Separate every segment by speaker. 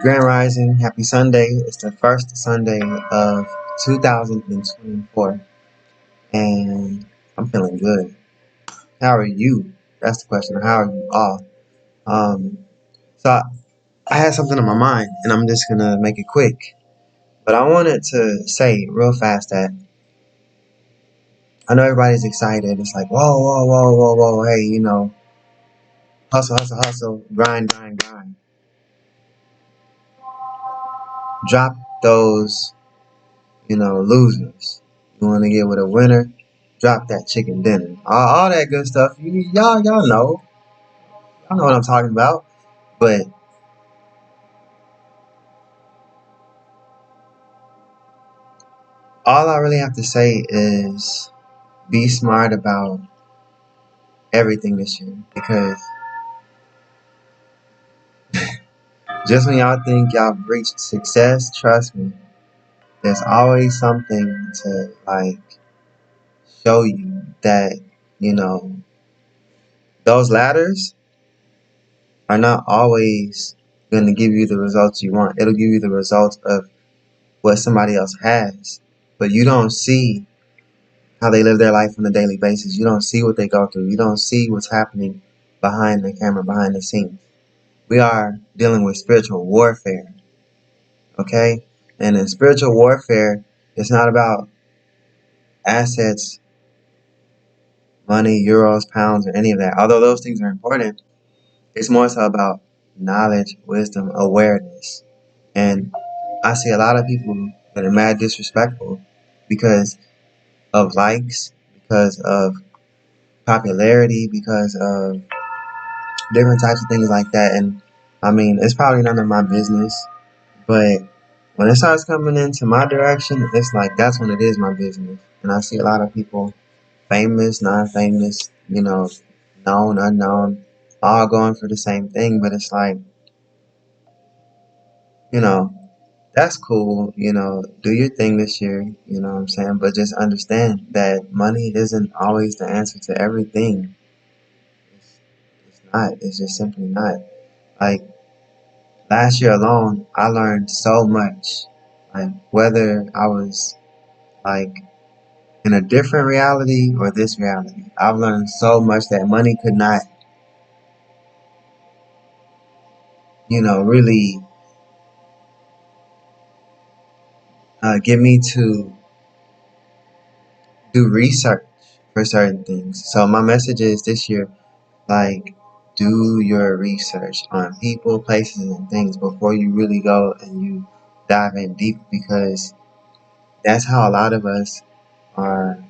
Speaker 1: Grand Rising, happy Sunday. It's the first Sunday of 2024, and I'm feeling good. How are you? That's the question. How are you all? Um, so I had something on my mind, and I'm just gonna make it quick. But I wanted to say real fast that I know everybody's excited. It's like, whoa, whoa, whoa, whoa, whoa, hey, hustle, hustle, hustle, grind, grind, grind. Drop those losers. You want to get with a winner, drop that chicken dinner. All that good stuff. Y'all know what I'm talking about. But all I really have to say is be smart about everything this year. Because just when y'all think y'all reached success, trust me, there's always something to show you that, you know, those ladders are not always going to give you the results you want. It'll give you the results of what somebody else has, but you don't see how they live their life on a daily basis. You don't see what they go through. You don't see what's happening behind the camera, behind the scenes. We are dealing with spiritual warfare, okay? And in spiritual warfare, it's not about assets, money, euros, pounds, or any of that. Although those things are important, it's more so about knowledge, wisdom, awareness. And I see a lot of people that are mad disrespectful because of likes, because of popularity, because of different types of things like that. And I mean, it's probably none of my business, but when it starts coming into my direction, it's like that's when it is my business. And I see a lot of people, famous, non-famous, known, unknown, all going for the same thing. But it's like, you know, that's cool. Do your thing this year. You know what I'm saying? But just understand that money isn't always the answer to everything. It's, it's not. It's just simply not. Like last year alone, I learned so much. Like whether I was like in a different reality or this reality, I've learned so much that money could not, really get me to do research for certain things. So my message is this year, like, do your research on people, places, and things before you really go and you dive in deep, because that's how a lot of us are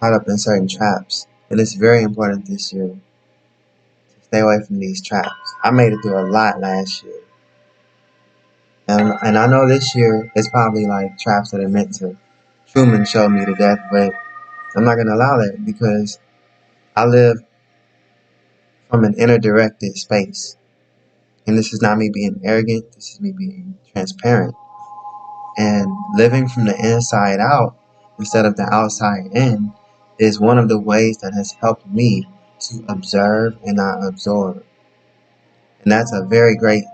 Speaker 1: caught up in certain traps. And it's very important this year to stay away from these traps. I made it through a lot last year. And I know this year it's probably like traps that are meant to Truman show me to death, but I'm not going to allow that because I live from an inner directed space. And this is not me being arrogant, this is me being transparent. And living from the inside out instead of the outside in is one of the ways that has helped me to observe and not absorb. And that's a very great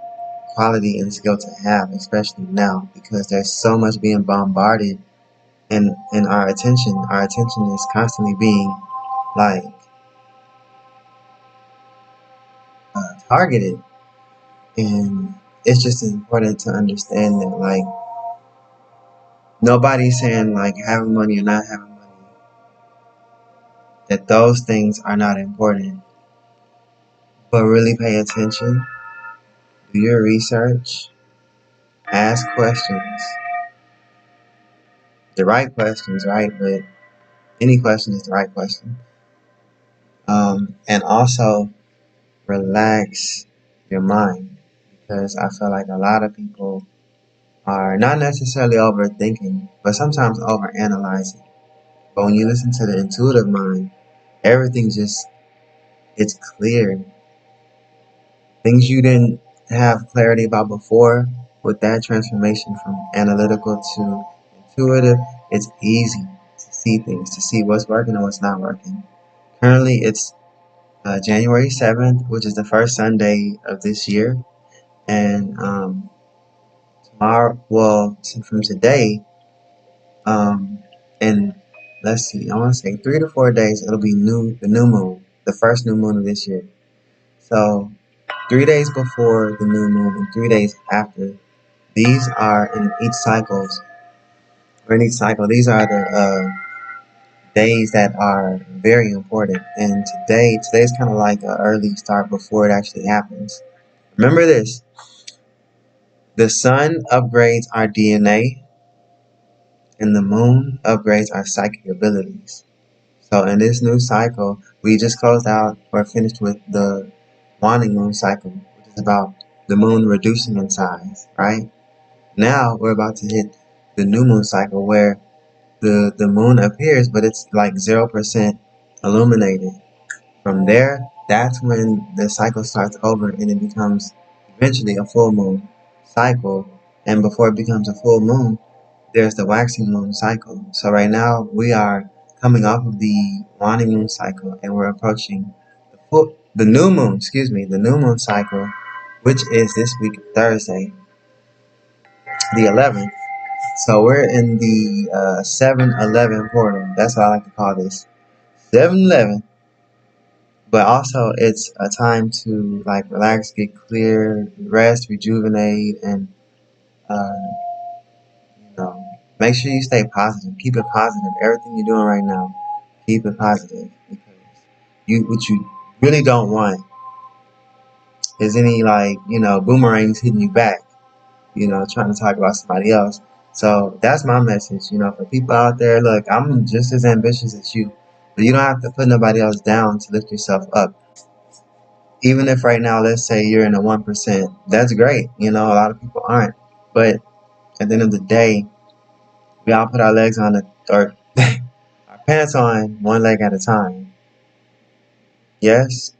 Speaker 1: quality and skill to have, especially now, because there's so much being bombarded in our attention. Our attention is constantly being like targeted. And it's just important to understand that nobody's saying like having money or not having money, that those things are not important. But really pay attention, do your research, ask questions. The right questions, right? But any question is the right question. And also relax your mind, because I feel like a lot of people are not necessarily overthinking, but sometimes overanalyzing. But when you listen to the intuitive mind, everything just it's clear. Things you didn't have clarity about before, with that transformation from analytical to intuitive, it's easy to see things, to see what's working and what's not working. Currently, it's January 7th, which is the first Sunday of this year. And tomorrow, well, from today, um, and let's see, I want to say 3 to 4 days, it'll be the new moon, the first new moon of this year. So 3 days before the new moon and 3 days after, these are in each cycles, or in each cycle, these are the days that are very important. And today's kind of like an early start before it actually happens. Remember this: the sun upgrades our DNA, and the moon upgrades our psychic abilities. So in this new cycle, we just closed out or finished with the waning moon cycle, which is about the moon reducing in size, right? Now we're about to hit the new moon cycle where the moon appears, but it's like 0% illuminated. From there, that's when the cycle starts over and it becomes eventually a full moon cycle. And before it becomes a full moon, there's the waxing moon cycle. So right now we are coming off of the waning moon cycle and we're approaching the new moon, the new moon cycle, which is this week Thursday, the 11th. So we're in the 7-11 portal. That's what I like to call this. 7-11. But also it's a time to like relax, get clear, rest, rejuvenate, and uh, make sure you stay positive. Keep it positive. Everything you're doing right now, keep it positive because what you really don't want is any boomerangs hitting you back. Trying to talk about somebody else. So that's my message. For people out there, look, I'm just as ambitious as you, but you don't have to put nobody else down to lift yourself up. Even if right now, let's say you're in the 1%, that's great. A lot of people aren't. But at the end of the day, we all put our legs on or our pants on one leg at a time. Yes,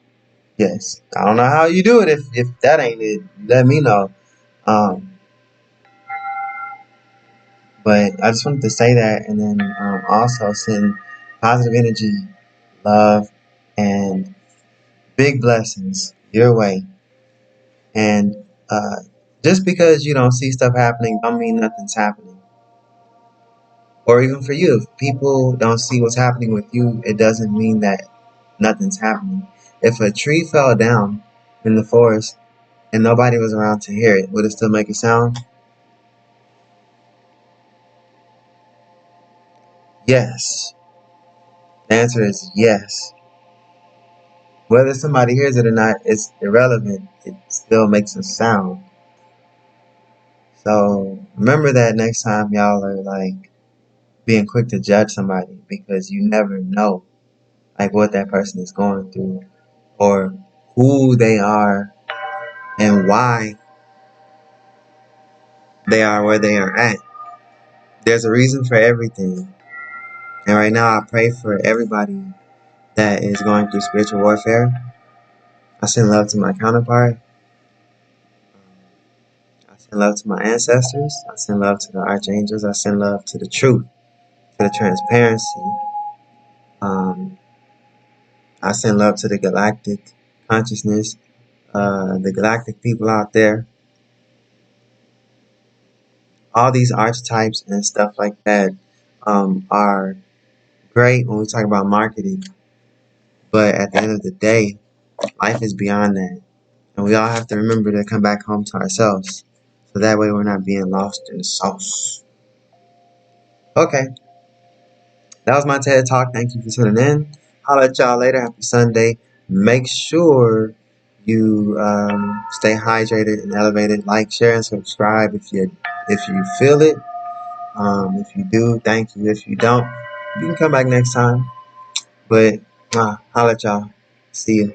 Speaker 1: yes. I don't know how you do it if that ain't it. Let me know. Um, but I just wanted to say that, and then also send positive energy, love, and big blessings your way. And just because you don't see stuff happening, don't mean nothing's happening. Or even for you, if people don't see what's happening with you, it doesn't mean that nothing's happening. If a tree fell down in the forest and nobody was around to hear it, would it still make a sound? Yes. The answer is yes. Whether somebody hears it or not, it's irrelevant. It still makes a sound. So remember that next time y'all are like being quick to judge somebody because you never know like what that person is going through or who they are and why they are where they are at. There's a reason for everything. And right now I pray for everybody that is going through spiritual warfare. I send love to my counterpart. I send love to my ancestors. I send love to the archangels. I send love to the truth, to the transparency. Um, I send love to the galactic consciousness, the galactic people out there. All these archetypes and stuff like that are great when we talk about marketing. But at the end of the day, life is beyond that. And we all have to remember to come back home to ourselves. So that way we're not being lost in the sauce. Okay, that was my TED Talk. Thank you for tuning in. I'll let y'all later. Happy Sunday. Make sure you stay hydrated and elevated. Like, share, and subscribe if you feel it. If you do, thank you. If you don't, you can come back next time. But holla at y'all. See you.